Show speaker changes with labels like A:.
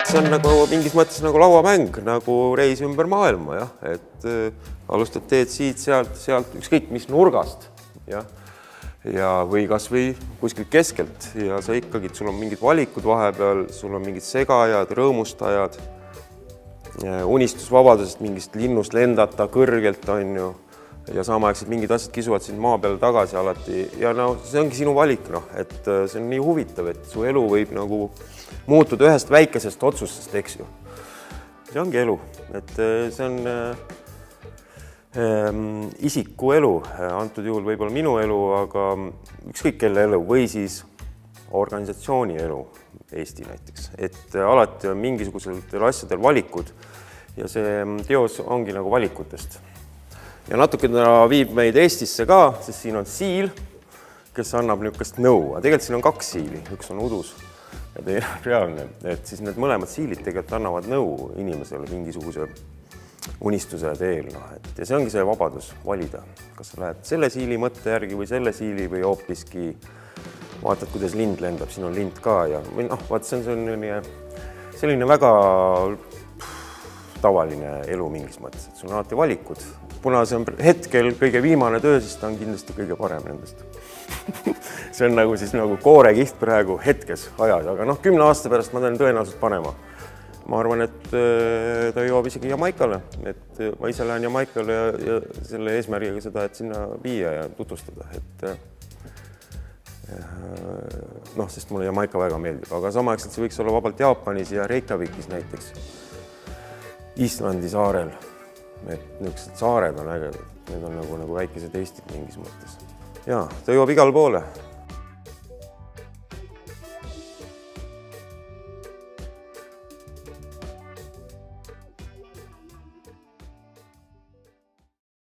A: See on nagu mingis mõttes nagu lauamäng, nagu reis ümber maailma, jah. Et alustad teed siit, sealt, ükskõik mis nurgast, jah. Ja või kas või kuskilt keskelt ja sa ikkagi, sul on mingid valikud vahepeal, sul on mingid segajad, rõõmustajad, unistusvabadusest mingist linnust lendata kõrgelt, on ju, ja samaaegselt mingid asjad kisuvad sind maa peale tagasi alati ja no see ongi sinu valik, noh, et see on nii huvitav, et su elu võib nagu muutuda ühest väikesest otsustest, eks ju. See ongi elu, et see on isiku elu, antud juhul võib-olla minu elu, aga ükskõik kelle elu või siis organisatsiooni elu, Eesti näiteks, et alati on mingisugusel asjadel valikud ja see teos ongi nagu valikutest. Ja natuke ta viib meid Eestisse ka, sest siin on siil, kes annab niisugust nõu, aga tegelikult siin on kaks siili, üks on udus ja teine on reaalne, et siis need mõlemad siilid tegelikult annavad nõu inimesele mingisuguse unistuse teel, noh, et ja see ongi see vabadus valida, kas sa lähed selle siili mõtte järgi või selle siili või hoopiski vaatad, kuidas lind lendab, siin on lind ka ja või noh, vaat see on selline väga tavaline elu mingis mõttes, et sul on alati valikud. Kuna see on hetkel kõige viimane töö, siis ta on kindlasti kõige parem nendest. See on nagu siis nagu koorekiht praegu hetkes ajas, aga noh, 10 aasta pärast ma teen tõenäoliselt panema. Ma arvan, et ta jõuab isegi Jamaikale, et ma ise lähen Jamaikale ja selle eesmärgiga seda, et sinna viia ja tutvustada, et noh, sest mulle Jamaika väga meeldib, aga samaaegselt see võiks olla vabalt Jaapanis ja Reykjavikis näiteks, Islandi saarel. Et niisugused saared on ägedad, need on nagu väikesed Eestid mingis mõttes. Ja, ta jõuab igale poole.